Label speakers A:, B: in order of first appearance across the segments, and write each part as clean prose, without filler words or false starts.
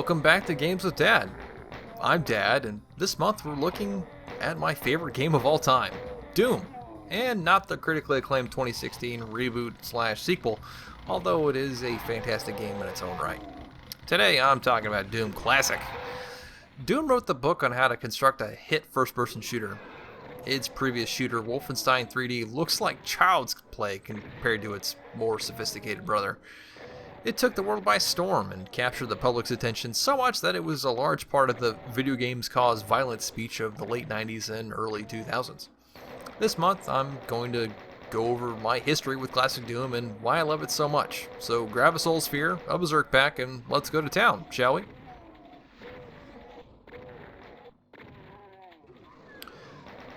A: Welcome back to Games with Dad. I'm Dad, and this month we're looking at my favorite game of all time, Doom. And not the critically acclaimed 2016 reboot/sequel, although it is a fantastic game in its own right. Today I'm talking about Doom Classic. Doom wrote the book on how to construct a hit first-person shooter. Its previous shooter, Wolfenstein 3D, looks like child's play compared to its more sophisticated brother. It took the world by storm and captured the public's attention so much that it was a large part of the video games cause violence speech of the late 90s and early 2000s. This month, I'm going to go over my history with classic Doom and why I love it so much. So grab a Soul Sphere, a Berserk pack, and let's go to town, shall we?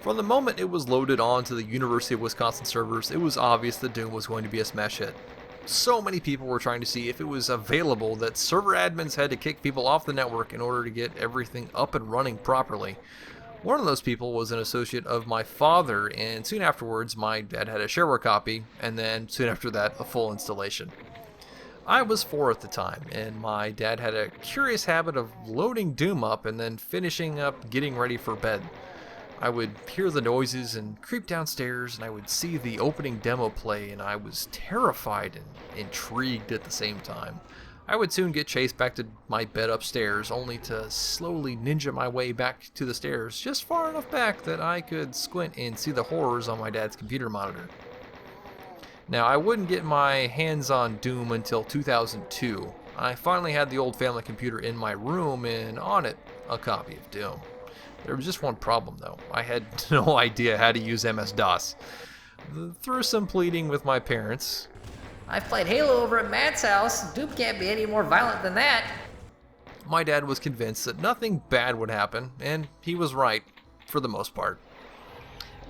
A: From the moment it was loaded onto the University of Wisconsin servers, it was obvious that Doom was going to be a smash hit. So many people were trying to see if it was available that server admins had to kick people off the network in order to get everything up and running properly. One of those people was an associate of my father, and soon afterwards my dad had a shareware copy, and then soon after that a full installation. I was 4 at the time, and my dad had a curious habit of loading Doom up and then finishing up getting ready for bed. I would hear the noises and creep downstairs, and I would see the opening demo play, and I was terrified and intrigued at the same time. I would soon get chased back to my bed upstairs, only to slowly ninja my way back to the stairs, just far enough back that I could squint and see the horrors on my dad's computer monitor. Now, I wouldn't get my hands on Doom until 2002. I finally had the old family computer in my room, and on it, a copy of Doom. There was just one problem, though. I had no idea how to use MS-DOS. Through some pleading with my parents,
B: I've played Halo over at Matt's house. Doom can't be any more violent than that.
A: my dad was convinced that nothing bad would happen, and he was right, for the most part.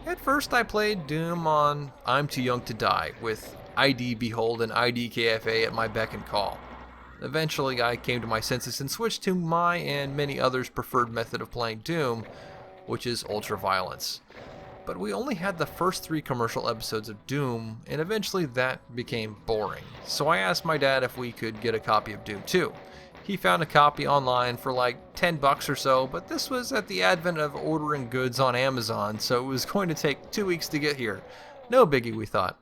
A: At first, I played Doom on I'm Too Young to Die, with ID Behold and ID KFA at my beck and call. Eventually, I came to my senses and switched to my and many others' preferred method of playing Doom, which is ultra-violence. But we only had the first 3 commercial episodes of Doom, and eventually that became boring. So I asked my dad if we could get a copy of Doom 2. He found a copy online for like $10 or so, but this was at the advent of ordering goods on Amazon, so it was going to take 2 weeks to get here. No biggie, we thought.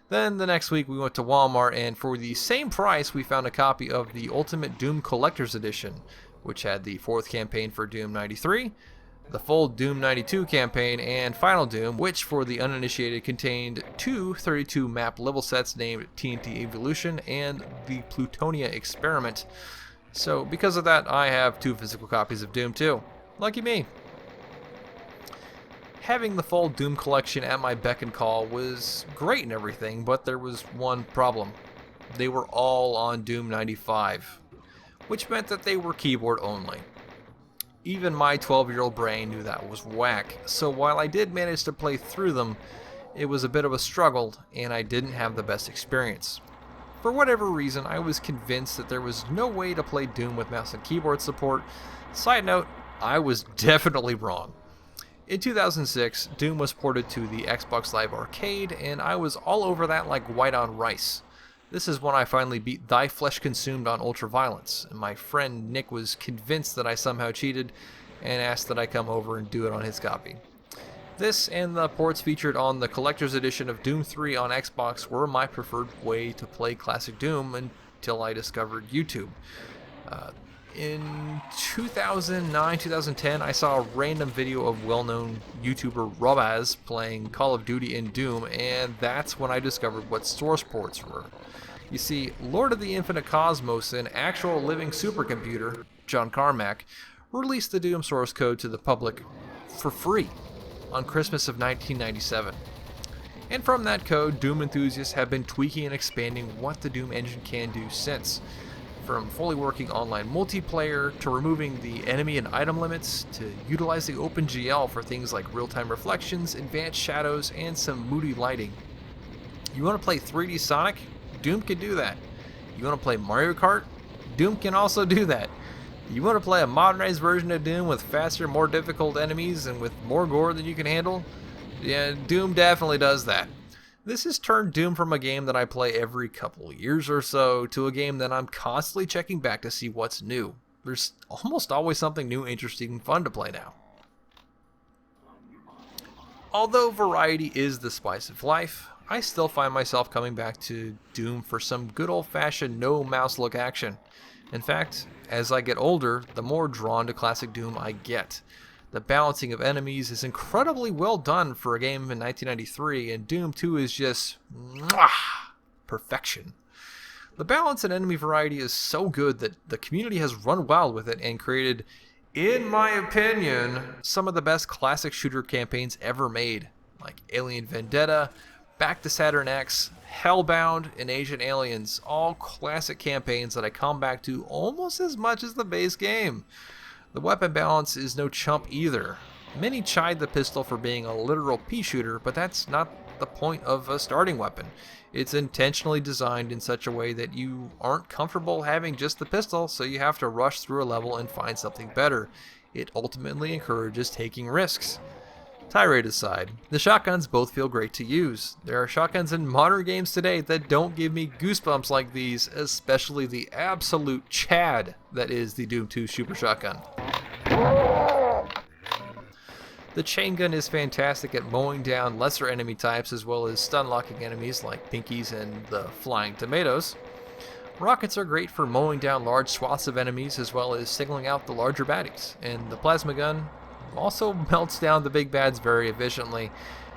A: Then the next week we went to Walmart, and for the same price we found a copy of the Ultimate Doom Collector's Edition, which had the 4th campaign for Doom 93, the full Doom 92 campaign, and Final Doom, which for the uninitiated contained 2 32 map level sets named TNT Evolution and the Plutonia Experiment. So because of that, I have 2 physical copies of Doom 2. Lucky me. Having the full Doom collection at my beck and call was great and everything, but there was one problem. They were all on Doom 95, which meant that they were keyboard only. Even my 12-year-old brain knew that was whack, so while I did manage to play through them, it was a bit of a struggle, and I didn't have the best experience. For whatever reason, I was convinced that there was no way to play Doom with mouse and keyboard support. Side note, I was definitely wrong. In 2006, Doom was ported to the Xbox Live Arcade, and I was all over that like white on rice. This is when I finally beat Thy Flesh Consumed on Ultraviolence, and my friend Nick was convinced that I somehow cheated, and asked that I come over and do it on his copy. This and the ports featured on the Collector's Edition of Doom 3 on Xbox were my preferred way to play classic Doom until I discovered YouTube. In 2009-2010, I saw a random video of well-known YouTuber Robaz playing Call of Duty in Doom, and that's when I discovered what source ports were. You see, Lord of the Infinite Cosmos, an actual living supercomputer, John Carmack, released the Doom source code to the public for free on Christmas of 1997. And from that code, Doom enthusiasts have been tweaking and expanding what the Doom engine can do since. From fully working online multiplayer, to removing the enemy and item limits, to utilizing OpenGL for things like real-time reflections, advanced shadows, and some moody lighting. You want to play 3D Sonic? Doom can do that. You want to play Mario Kart? Doom can also do that. You want to play a modernized version of Doom with faster, more difficult enemies and with more gore than you can handle? Yeah, Doom definitely does that. This has turned Doom from a game that I play every couple years or so to a game that I'm constantly checking back to see what's new. There's almost always something new, interesting, and fun to play now. Although variety is the spice of life, I still find myself coming back to Doom for some good old-fashioned no-mouse look action. In fact, as I get older, the more drawn to classic Doom I get. The balancing of enemies is incredibly well done for a game in 1993, and Doom 2 is just mwah, perfection. The balance and enemy variety is so good that the community has run wild with it and created, in my opinion, some of the best classic shooter campaigns ever made, like Alien Vendetta, Back to Saturn X, Hellbound, and Ancient Aliens, all classic campaigns that I come back to almost as much as the base game. The weapon balance is no chump either. Many chide the pistol for being a literal pea shooter, but that's not the point of a starting weapon. It's intentionally designed in such a way that you aren't comfortable having just the pistol, so you have to rush through a level and find something better. It ultimately encourages taking risks. Tirade aside, the shotguns both feel great to use. There are shotguns in modern games today that don't give me goosebumps like these, especially the absolute Chad that is the Doom 2 Super Shotgun. The chain gun is fantastic at mowing down lesser enemy types as well as stun-locking enemies like Pinkies and the Flying Tomatoes. Rockets are great for mowing down large swaths of enemies as well as singling out the larger baddies, and the plasma gun also melts down the big bads very efficiently.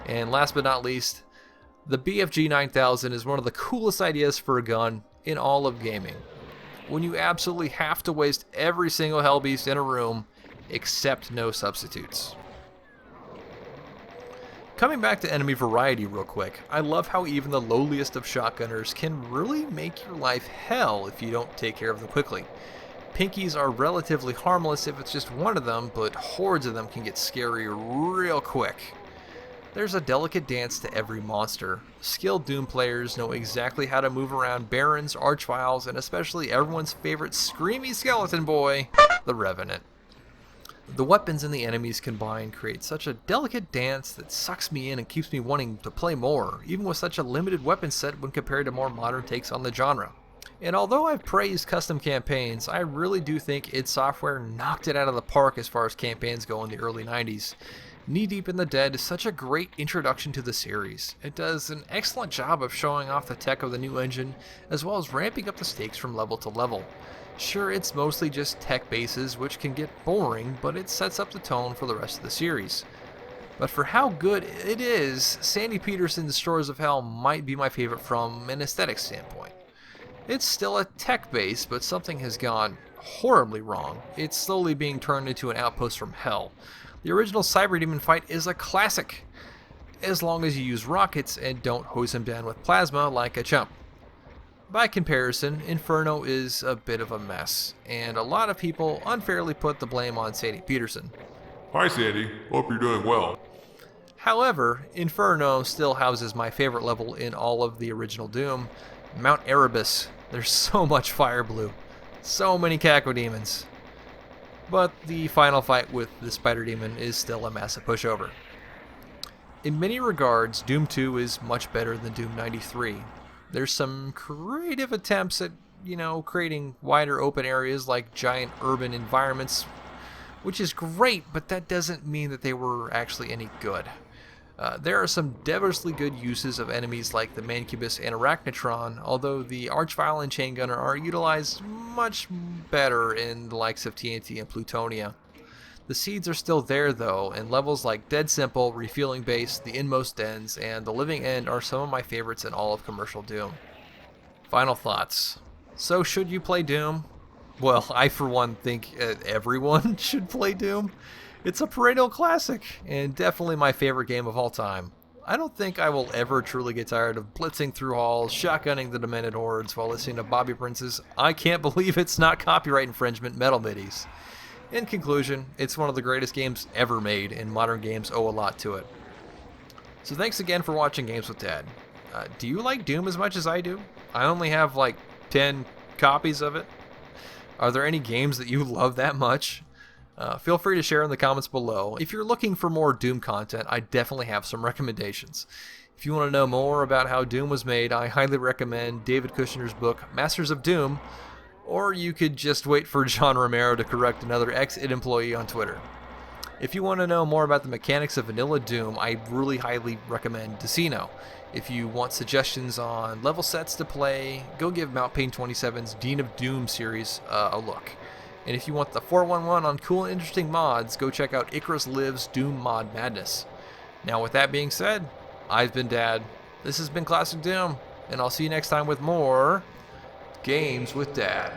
A: And last but not least, the BFG 9000 is one of the coolest ideas for a gun in all of gaming. When you absolutely have to waste every single hellbeast in a room, except no substitutes. Coming back to enemy variety real quick, I love how even the lowliest of shotgunners can really make your life hell if you don't take care of them quickly. Pinkies are relatively harmless if it's just one of them, but hordes of them can get scary real quick. There's a delicate dance to every monster. Skilled Doom players know exactly how to move around Barons, Archviles, and especially everyone's favorite screamy skeleton boy, the Revenant. The weapons and the enemies combined create such a delicate dance that sucks me in and keeps me wanting to play more, even with such a limited weapon set when compared to more modern takes on the genre. And although I've praised custom campaigns, I really do think id Software knocked it out of the park as far as campaigns go in the early 90s. Knee Deep in the Dead is such a great introduction to the series. It does an excellent job of showing off the tech of the new engine, as well as ramping up the stakes from level to level. Sure, it's mostly just tech bases, which can get boring, but it sets up the tone for the rest of the series. But for how good it is, Sandy Peterson's Destroyers of Hell might be my favorite from an aesthetic standpoint. It's still a tech base, but something has gone horribly wrong. It's slowly being turned into an outpost from hell. The original Cyber Demon fight is a classic, as long as you use rockets and don't hose him down with plasma like a chump. By comparison, Inferno is a bit of a mess, and a lot of people unfairly put the blame on Sandy Peterson.
C: Hi Sandy, hope you're doing well.
A: However, Inferno still houses my favorite level in all of the original Doom, Mount Erebus. There's so much fire blue, so many cacodemons. But the final fight with the Spider Demon is still a massive pushover. In many regards, Doom 2 is much better than Doom 93. There's some creative attempts at, creating wider open areas like giant urban environments, which is great, but that doesn't mean that they were actually any good. There are some devilishly good uses of enemies like the Mancubus and Arachnotron, although the Archvile and Chain Gunner are utilized much better in the likes of TNT and Plutonia. The seeds are still there though, and levels like Dead Simple, Refueling Base, the Inmost Dens, and the Living End are some of my favorites in all of commercial Doom. Final thoughts. So should you play Doom? Well, I for one think everyone should play Doom. It's a perennial classic, and definitely my favorite game of all time. I don't think I will ever truly get tired of blitzing through halls, shotgunning the demented hordes while listening to Bobby Prince's I Can't Believe It's Not Copyright Infringement metal middies. In conclusion, it's one of the greatest games ever made, and modern games owe a lot to it. So thanks again for watching Games with Dad. Do you like Doom as much as I do? I only have like 10 copies of it. Are there any games that you love that much? Feel free to share in the comments below. If you're looking for more Doom content, I definitely have some recommendations. If you want to know more about how Doom was made, I highly recommend David Kushner's book, Masters of Doom, Or you could just wait for John Romero to correct another ex-id employee on Twitter. If you want to know more about the mechanics of vanilla Doom, I really highly recommend Decino. If you want suggestions on level sets to play, go give Mount Pain 27's Dean of Doom series a look. And if you want the 411 on cool and interesting mods, go check out Icarus Live's Doom Mod Madness. Now with that being said, I've been Dad, this has been Classic Doom, and I'll see you next time with more Games with Dad.